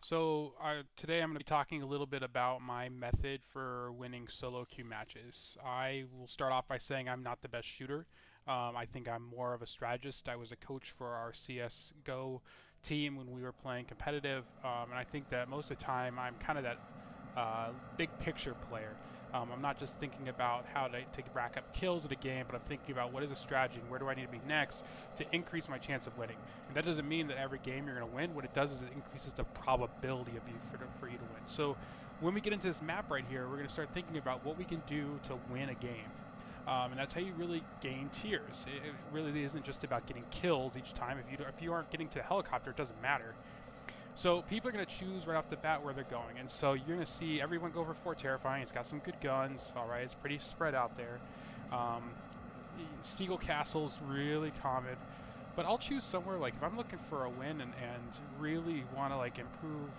So today I'm going to be talking a little bit about my method for winning solo queue matches. I will start off by saying I'm not the best shooter. I think I'm more of a strategist. I was a coach for our CS:GO team when we were playing competitive, and I think that most of the time I'm kind of that big picture player. I'm not just thinking about how to rack up kills at a game, but I'm thinking about what is a strategy and where do I need to be next to increase my chance of winning. And that doesn't mean that every game you're going to win. What it does is it increases the probability of you for you to win. So when we get into this map right here, we're going to start thinking about what we can do to win a game. And that's how you really gain tiers. It really isn't just about getting kills each time. If you aren't getting to the helicopter, it doesn't matter. So people are going to choose right off the bat where they're going. And so you're going to see everyone go for Fort Terrifying. It's got some good guns. All right, it's pretty spread out there. Seagull Castle's really common. But I'll choose somewhere, like if I'm looking for a win and really want to like improve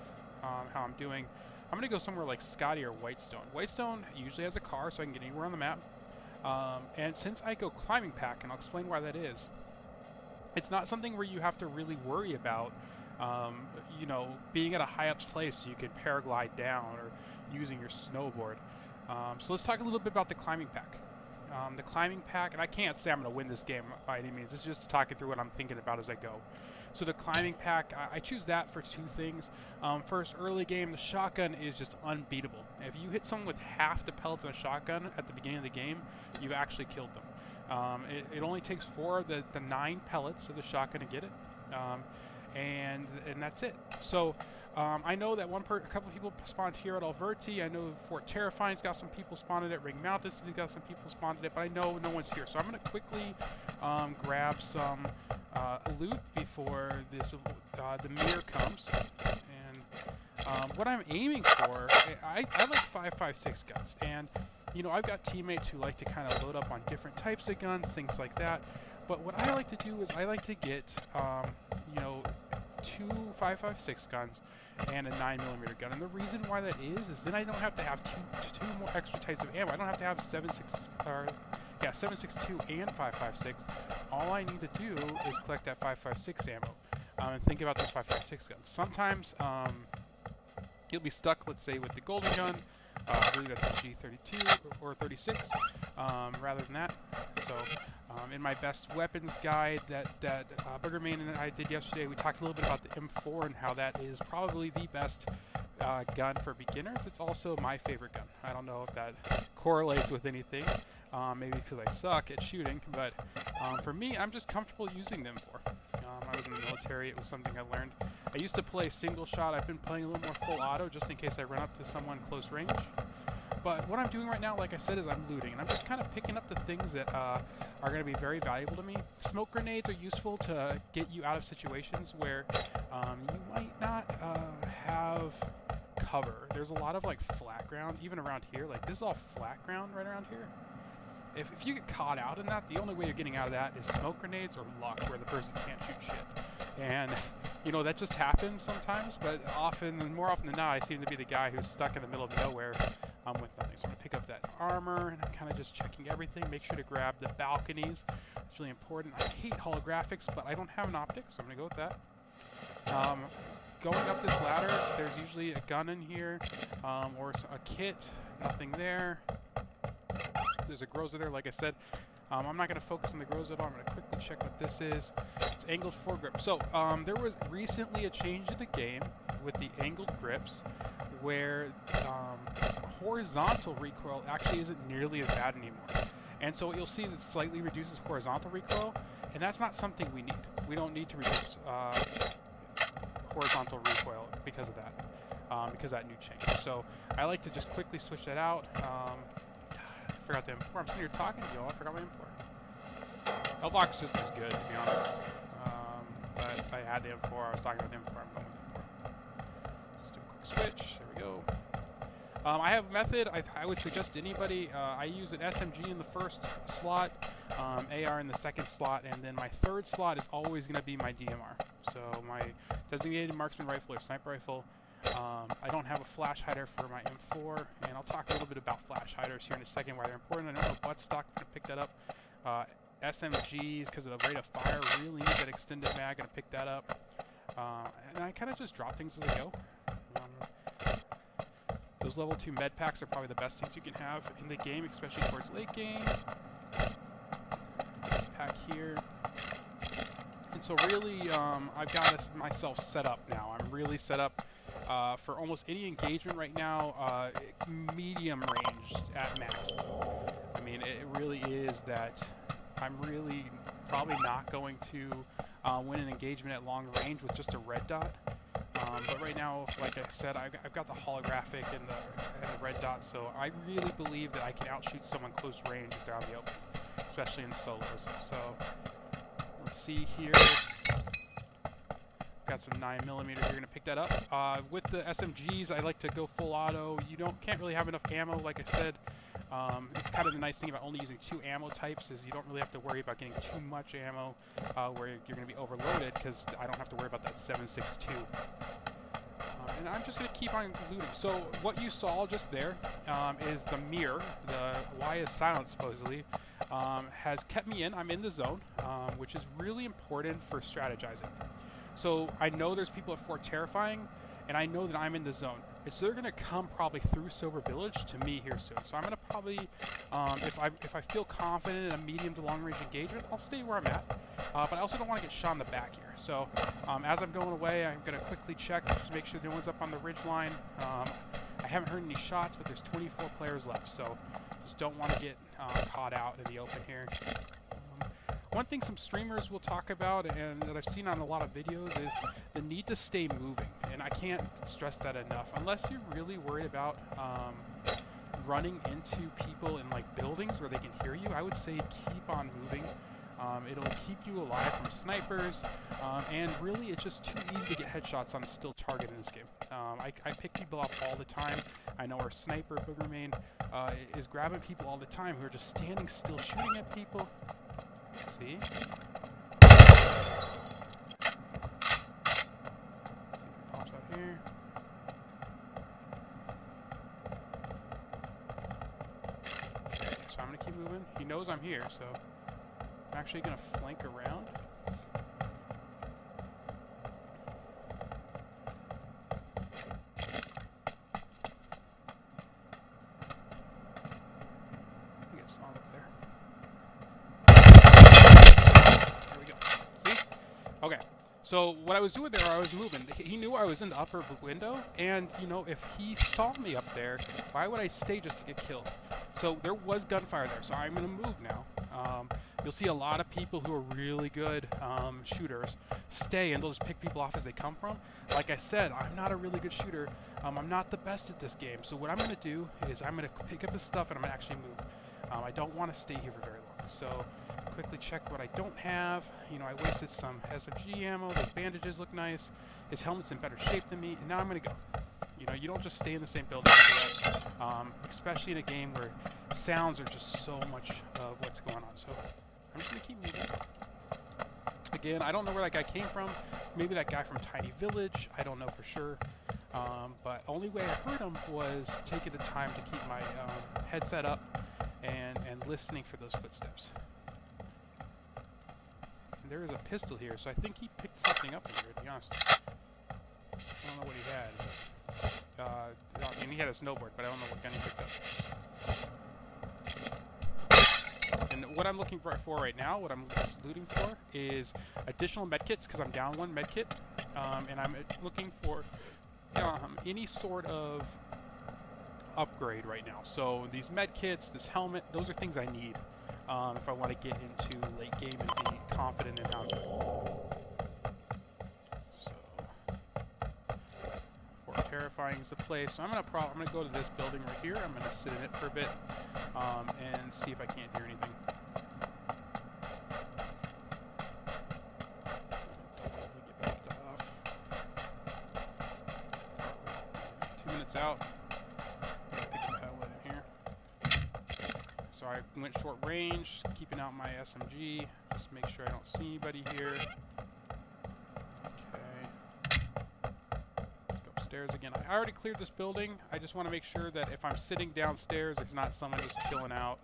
how I'm doing, I'm going to go somewhere like Scotty or Whitestone. Whitestone usually has a car, so I can get anywhere on the map. And since I go climbing pack, and I'll explain why that is, it's not something where you have to really worry about being at a high up place so you can paraglide down or using your snowboard. So let's talk a little bit about the climbing pack. The climbing pack, and I can't say I'm going to win this game by any means. This is just talking through what I'm thinking about as I go. So the climbing pack, I choose that for two things. First, early game, the shotgun is just unbeatable. If you hit someone with half the pellets in a shotgun at the beginning of the game, you've actually killed them. It only takes 4 of the 9 pellets of the shotgun to get it. And that's it. So I know that a couple people spawned here at Alverti. I know Fort Terrifying's got some people spawned at Ring Mountain City's got some people spawned at it, but I know no one's here. So I'm going to quickly grab some loot before the mirror comes. And what I'm aiming for, I like 5.56 guns, and I've got teammates who like to kind of load up on different types of guns, things like that. But what I like to do is I like to get, 2 5.56 guns and a 9mm gun. And the reason why that is then I don't have to have two more extra types of ammo. I don't have to have 7.62 and 5.56. All I need to do is collect that 5.56 ammo and think about those 5.56 guns. Sometimes you'll be stuck, let's say, with the golden gun. I believe that's a G32 or 36 rather than that. So in my best weapons guide that Boogerman and I did yesterday, we talked a little bit about the M4 and how that is probably the best gun for beginners. It's also my favorite gun. I don't know if that correlates with anything, maybe because I suck at shooting, but for me, I'm just comfortable using them for. I was in the military. It was something I learned. I used to play single shot. I've been playing a little more full auto just in case I run up to someone close range. But what I'm doing right now, like I said, is I'm looting. And I'm just kind of picking up the things that are going to be very valuable to me. Smoke grenades are useful to get you out of situations where you might not have cover. There's a lot of like flat ground, even around here. Like this is all flat ground right around here. If you get caught out in that, the only way you're getting out of that is smoke grenades or luck, where the person can't shoot shit. And, that just happens sometimes, but more often than not, I seem to be the guy who's stuck in the middle of nowhere with nothing. So I'm going to pick up that armor, and I'm kind of just checking everything. Make sure to grab the balconies. It's really important. I hate holographics, but I don't have an optic, so I'm going to go with that. Going up this ladder, there's usually a gun in here, or a kit. Nothing there. There's a Groza there, like I said. I'm not going to focus on the Groza at all. I'm going to quickly check what this is. It's angled foregrip. So there was recently a change in the game with the angled grips where horizontal recoil actually isn't nearly as bad anymore. And so what you'll see is it slightly reduces horizontal recoil, and that's not something we need. We don't need to reduce horizontal recoil because of that, because of that new change. So I like to just quickly switch that out. I forgot the M4. I'm sitting here talking to you all. I forgot my M4. L-Block's just as good, to be honest. But I had the M4. I was talking about the M4. I'm going with the M4. Just do a quick switch. There we go. I have a method. I would suggest to anybody. I use an SMG in the first slot, AR in the second slot, and then my third slot is always going to be my DMR. So my designated marksman rifle or sniper rifle. I don't have a flash hider for my M4, and I'll talk a little bit about flash hiders here in a second, why they're important. I don't have butt stock. I'm going to pick that up. SMGs, because of the rate of fire, really need that extended mag. I'm going to pick that up. And I kind of just drop things as I go. Those level 2 med packs are probably the best things you can have in the game, especially towards late game. Pack here. And so really, I've got myself set up now. I'm really set up for almost any engagement right now, medium range at max. I mean, it really is that I'm really probably not going to win an engagement at long range with just a red dot. But right now, like I said, I've got the holographic and the red dot, so I really believe that I can outshoot someone close range if they're on the open, especially in solos. So let's see here. Got some 9mm here, gonna pick that up. With the SMGs, I like to go full auto. You can't really have enough ammo, like I said. It's kind of the nice thing about only using 2 ammo types is you don't really have to worry about getting too much ammo where you're going to be overloaded, because I don't have to worry about that 7.62. And I'm just going to keep on looting. So what you saw just there is the mirror, the Y is silent supposedly, has kept me in. I'm in the zone, which is really important for strategizing. So I know there's people at Fort Terrifying, and I know that I'm in the zone. And so they're going to come probably through Silver Village to me here soon. So I'm going to probably, if I feel confident in a medium to long range engagement, I'll stay where I'm at. But I also don't want to get shot in the back here. So as I'm going away, I'm going to quickly check just to make sure no one's up on the ridge line. I haven't heard any shots, but there's 24 players left. So just don't want to get caught out in the open here. One thing some streamers will talk about, and that I've seen on a lot of videos, is the need to stay moving. And I can't stress that enough. Unless you're really worried about running into people in like buildings where they can hear you, I would say keep on moving. It'll keep you alive from snipers, and really it's just too easy to get headshots on a still target in this game. I pick people up all the time. I know our sniper, Boogermain, is grabbing people all the time who are just standing still shooting at people. See? See if it pops out here. Okay, so I'm gonna keep moving. He knows I'm here, so I'm actually gonna flank around. I guess I'm up there. There we go. See? Okay. So what I was doing there, I was moving. He knew I was in the upper window, and you know, if he saw me up there, why would I stay just to get killed? So there was gunfire there, so I'm gonna move now. You'll see a lot of people who are really good shooters stay, and they'll just pick people off as they come from. Like I said, I'm not a really good shooter. I'm not the best at this game. So what I'm gonna do is I'm gonna pick up his stuff and I'm gonna actually move. I don't want to stay here for very long. So quickly check what I don't have. You know, I wasted some SMG ammo. Those bandages look nice. His helmet's in better shape than me, and now I'm gonna go. You know, you don't just stay in the same building after that, especially in a game where sounds are just so much of what's going on. So I'm just gonna keep moving. Again, I don't know where that guy came from. Maybe that guy from Tiny Village. I don't know for sure. But only way I heard him was taking the time to keep my headset up and listening for those footsteps. And there is a pistol here, so I think he picked something up in here, to be honest. I don't know what he had. I mean, he had a snowboard, but I don't know what gun he picked up. And what I'm looking for right now, what I'm looting for, is additional medkits, because I'm down one medkit. And I'm looking for any sort of upgrade right now. So these medkits, this helmet, those are things I need if I want to get into late game and be confident in how I'm doing. Terrifying is the place. So I'm gonna go to this building right here. I'm gonna sit in it for a bit and see if I can't hear anything. Get backed off. 2 minutes out. I'm gonna pick the pallet in here. So I went short range, keeping out my SMG, just to make sure I don't see anybody here. Again, I already cleared this building. I just want to make sure that if I'm sitting downstairs, there's not someone just chilling out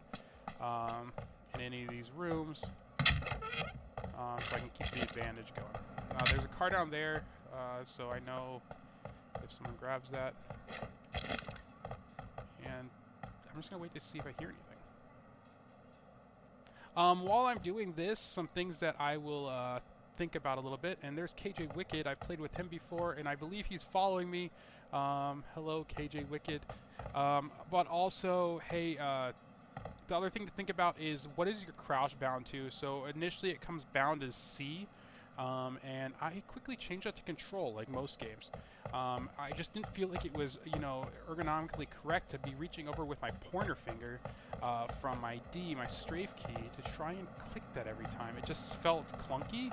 in any of these rooms, so I can keep the advantage going. There's a car down there, so I know if someone grabs that. And I'm just gonna wait to see if I hear anything. While I'm doing this, some things that I will think about a little bit. And there's KJ Wicked. I've played with him before, and I believe he's following me. Hello, KJ Wicked. But also, hey, the other thing to think about is what is your crouch bound to? So initially it comes bound as C, and I quickly changed that to control, like most games. I just didn't feel like it was, you know, ergonomically correct to be reaching over with my pointer finger from my D, my strafe key, to try and click that every time. It just felt clunky,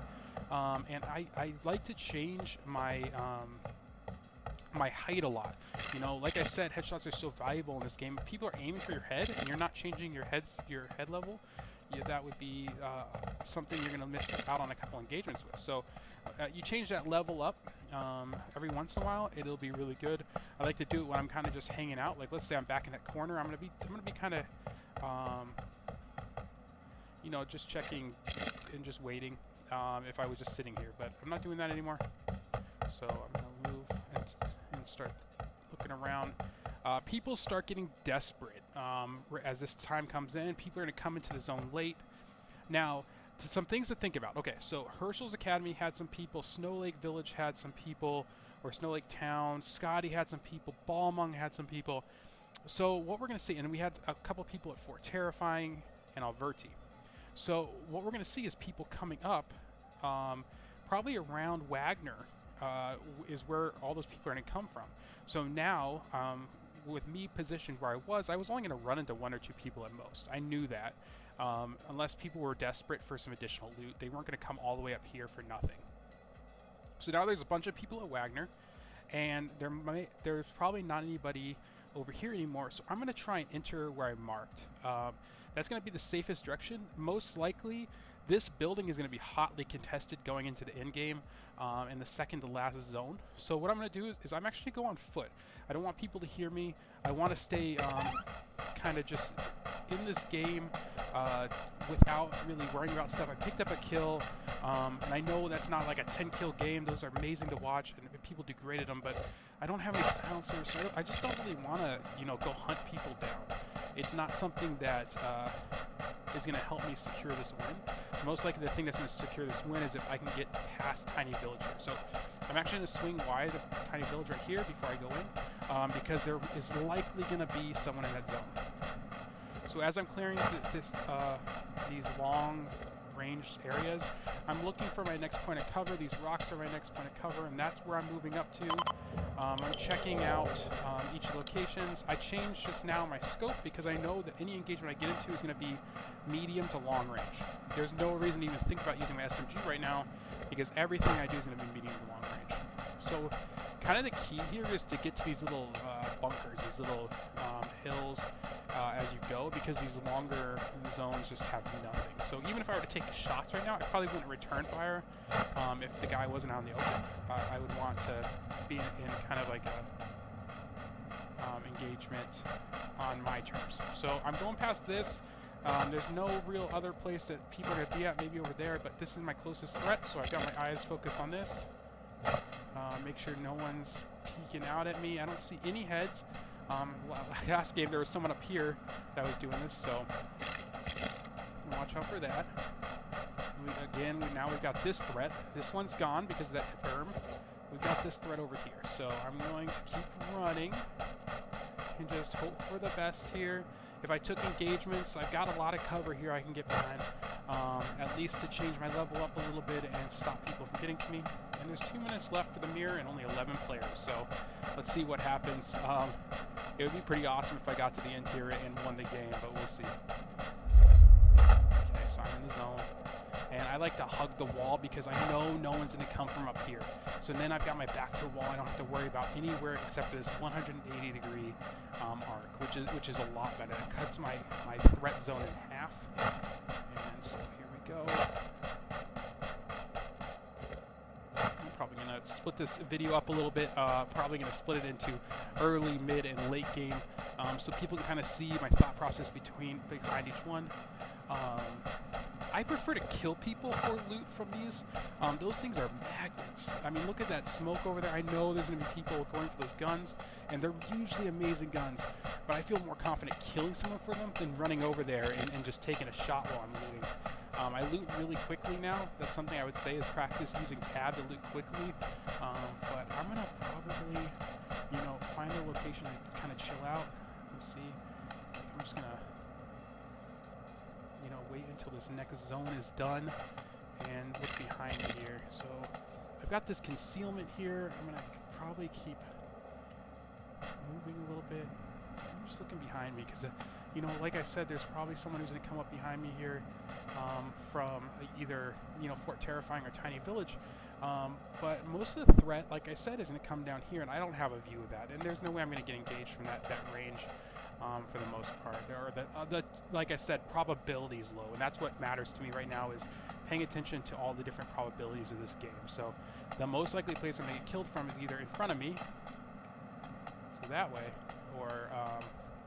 and I like to change my my height a lot. You know, like I said, headshots are so valuable in this game. If people are aiming for your head and you're not changing your head level, yeah, that would be something you're going to miss out on a couple engagements with. So you change that level up every once in a while. It'll be really good. I like to do it when I'm kind of just hanging out. Like, let's say I'm back in that corner. I'm gonna be kind of you know, just checking and just waiting if I was just sitting here. But I'm not doing that anymore. So I'm gonna move and start looking around. People start getting desperate as this time comes in. People are going to come into the zone late. Now, some things to think about. Okay, so Herschel's Academy had some people. Snow Lake Village had some people. Or Snow Lake Town. Scotty had some people. Balmung had some people. So what we're going to see, and we had a couple people at Fort Terrifying and Alverti. So what we're going to see is people coming up probably around Wagner. Is where all those people are going to come from. So now, with me positioned where I was only going to run into 1 or 2 people at most. I knew that. Unless people were desperate for some additional loot, they weren't going to come all the way up here for nothing. So now there's a bunch of people at Wagner, and there's probably not anybody over here anymore. So I'm going to try and enter where I marked. That's going to be the safest direction. Most likely, this building is going to be hotly contested going into the end game in the second to last zone. So what I'm going to do is I'm actually going to go on foot. I don't want people to hear me. I want to stay kind of just in this game without really worrying about stuff. I picked up a kill, and I know that's not like a 10-kill game. Those are amazing to watch, and people do great at them, but I don't have any silencers, so I just don't really want to, you know, go hunt people down. It's not something that is going to help me secure this win. Most likely the thing that's going to secure this win is if I can get past Tiny Villager. So I'm actually going to swing wide of Tiny Village right here before I go in, because there is likely going to be someone in that zone. So as I'm clearing these long range areas, I'm looking for my next point of cover. These rocks are my next point of cover, and that's where I'm moving up to. I'm checking out each of the locations. I changed just now my scope because I know that any engagement I get into is going to be medium to long range. There's no reason to even think about using my SMG right now because everything I do is going to be medium to long range. So kind of the key here is to get to these little bunkers, these little hills as you go, because these longer zones just have nothing. So even if I were to take shots right now, I probably wouldn't return fire if the guy wasn't out in the open. I would want to be in kind of like a engagement on my terms. So I'm going past this. There's no real other place that people are going to be at, maybe over there, but this is my closest threat, so I've got my eyes focused on this. Make sure no one's peeking out at me. I don't see any heads. Last game there was someone up here that was doing this, so watch out for that. Now we've got this threat. This one's gone because of that berm. We've got this threat over here, so I'm going to keep running and just hope for the best here. If I took engagements, I've got a lot of cover here I can get behind, at least to change my level up a little bit and stop people from getting to me. And there's 2 minutes left for the mirror and only 11 players, so let's see what happens. It would be pretty awesome if I got to the end here and won the game, but we'll see. Okay, so I'm in the zone. And I like to hug the wall because I know no one's going to come from up here. So then I've got my back to the wall. I don't have to worry about anywhere except for this 180-degree arc, which is a lot better. It cuts my threat zone in half. And so here we go. I'm probably going to split split this video up a little bit. Probably going to split it into early, mid, and late game, so people can kind of see my thought process behind each one. I prefer to kill people for loot from these. Those things are magnets. I mean, look at that smoke over there. I know there's going to be people going for those guns, and they're usually amazing guns, but I feel more confident killing someone for them than running over there and just taking a shot while I'm looting. I loot really quickly now. That's something I would say is practice using tab to loot quickly. But I'm going to probably, find a location to kind of chill out. Let's see. I'm just going to wait until this next zone is done and look behind me here. So I've got this concealment here. I'm gonna probably keep moving a little bit. I'm just looking behind me because, like I said, there's probably someone who's gonna come up behind me here from either Fort Terrifying or Tiny Village. But most of the threat, like I said, is gonna come down here, and I don't have a view of that, and there's no way I'm gonna get engaged from that range. For the most part, like I said, probability is low, and that's what matters to me right now, is paying attention to all the different probabilities of this game. So the most likely place I'm going to get killed from is either in front of me, so that way, or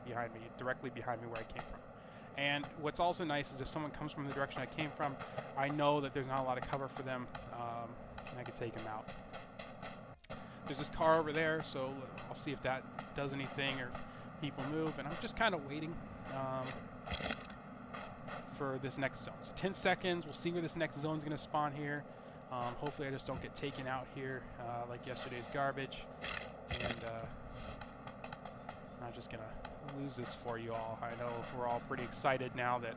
behind me, directly behind me where I came from. And what's also nice is if someone comes from the direction I came from, I know that there's not a lot of cover for them, and I can take them out. There's this car over there, so I'll see if that does anything, or people move, and I'm just kind of waiting for this next zone. So 10 seconds, we'll see where this next zone's going to spawn here. Hopefully I just don't get taken out here like yesterday's garbage, and I'm just going to lose this for you all. I know we're all pretty excited now that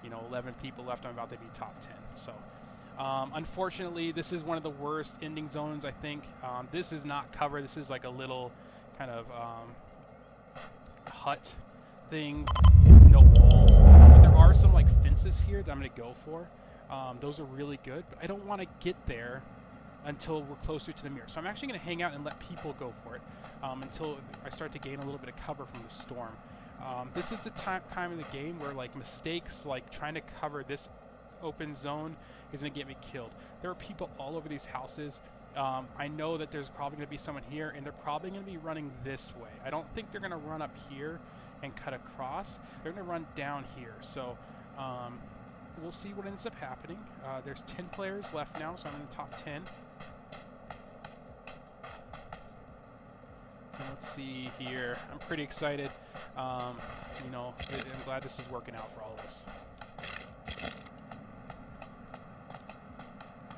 11 people left. I'm about to be top 10. So unfortunately, this is one of the worst ending zones, I think. This is not cover. This is like a little kind of hut thing, no walls, but there are some like fences here that I'm going to go for. Those are really good, but I don't want to get there until we're closer to the mirror. So I'm actually going to hang out and let people go for it until I start to gain a little bit of cover from the storm. This is the time in the game where like mistakes, like trying to cover this open zone, is going to get me killed. There are people all over these houses. I know that there's probably going to be someone here, and they're probably going to be running this way. I don't think they're going to run up here and cut across. They're going to run down here. So we'll see what ends up happening. There's 10 players left now, so I'm in the top 10. And let's see here. I'm pretty excited. I'm glad this is working out for all of us.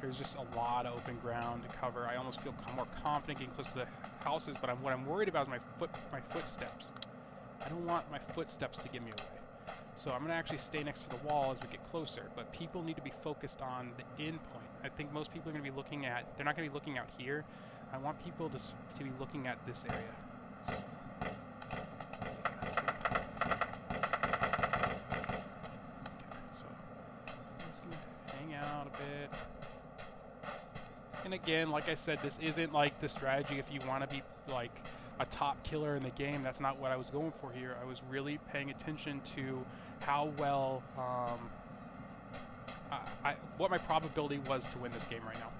There's just a lot of open ground to cover. I almost feel more confident getting close to the houses, but what I'm worried about is my footsteps. I don't want my footsteps to give me away. So I'm going to actually stay next to the wall as we get closer, but people need to be focused on the end point. I think most people are going to be looking at, they're not going to be looking out here. I want people to be looking at this area. And again, like I said, this isn't like the strategy if you want to be like a top killer in the game. That's not what I was going for here. I was really paying attention to how well, what my probability was to win this game right now.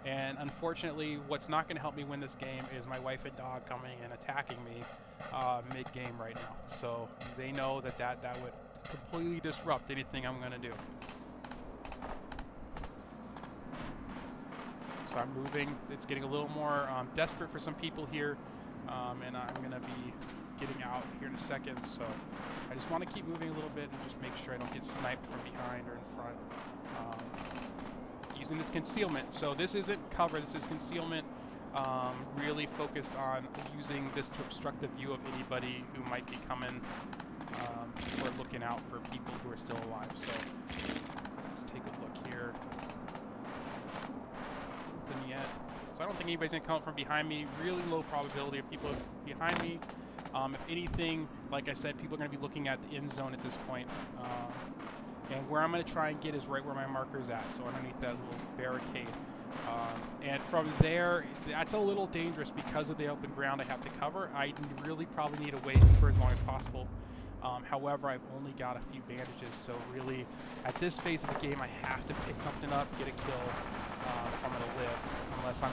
And unfortunately, what's not going to help me win this game is my wife and dog coming and attacking me mid-game right now. So they know that would completely disrupt anything I'm going to do. So I'm moving. It's getting a little more desperate for some people here, and I'm going to be getting out here in a second. So I just want to keep moving a little bit and just make sure I don't get sniped from behind or in front. Using this concealment. So this isn't cover, this is concealment. Really focused on using this to obstruct the view of anybody who might be coming. We're looking out for people who are still alive. So let's take a look here. Nothing yet. So I don't think anybody's going to come up from behind me. Really low probability of people behind me. If anything, like I said, people are going to be looking at the end zone at this point. And where I'm going to try and get is right where my marker's at, so underneath that little barricade. And from there, that's a little dangerous because of the open ground I have to cover. I really probably need to wait for as long as possible However, I've only got a few bandages, so really, at this phase of the game, I have to pick something up, get a kill, if I'm gonna live, unless I'm,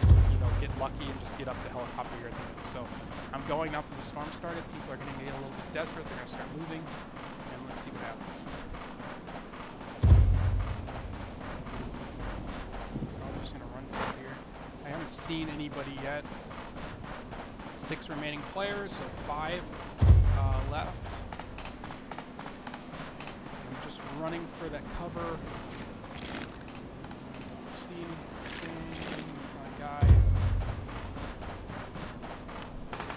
get lucky and just get up the helicopter here at the end. So I'm going now that the storm started. People are gonna get a little bit desperate. They're gonna start moving, and let's see what happens. I'm just gonna run through here. I haven't seen anybody yet. 6 remaining players, so 5 left. Running for that cover. See anything? My guy.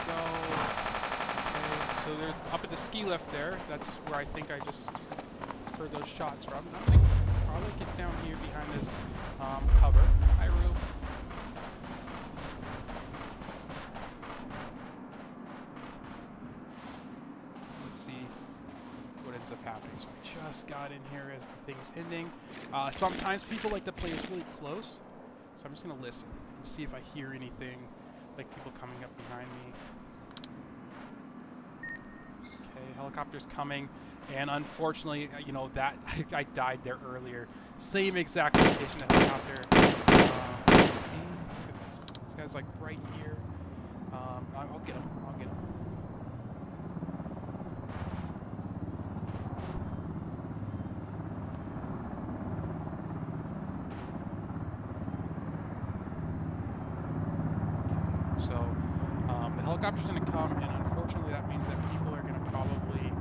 Go. Okay. So they're up at the ski lift there. That's where I think I just heard those shots from. I think I'll probably get down here behind this cover. Hi, Rue. Let's see what ends up happening. So I just got in here as the thing's ending. Sometimes people like to play this really close, so I'm just gonna listen and see if I hear anything, like people coming up behind me. Okay, helicopter's coming, and unfortunately, that I died there earlier. Same exact location, the helicopter. See, look at this guy's like right here. I'll get him. I'll get him. Helicopter's going to come, and unfortunately that means that people are going to probably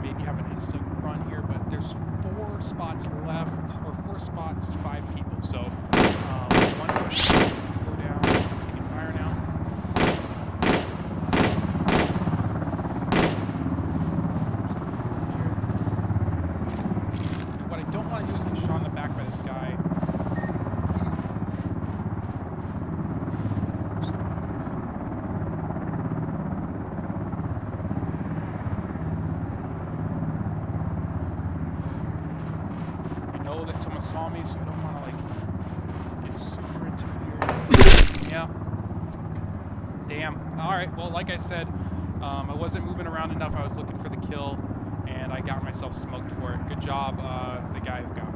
maybe have an instant run here, but there's 4 spots left, or 4 spots, 5 people, so one person can go down, taking fire now. And what I don't want to do is get shot in the back by this guy. That someone saw me, so I don't want to get super into here. Yeah. Damn. Alright, well, like I said, I wasn't moving around enough. I was looking for the kill, and I got myself smoked for it. Good job, the guy who got me.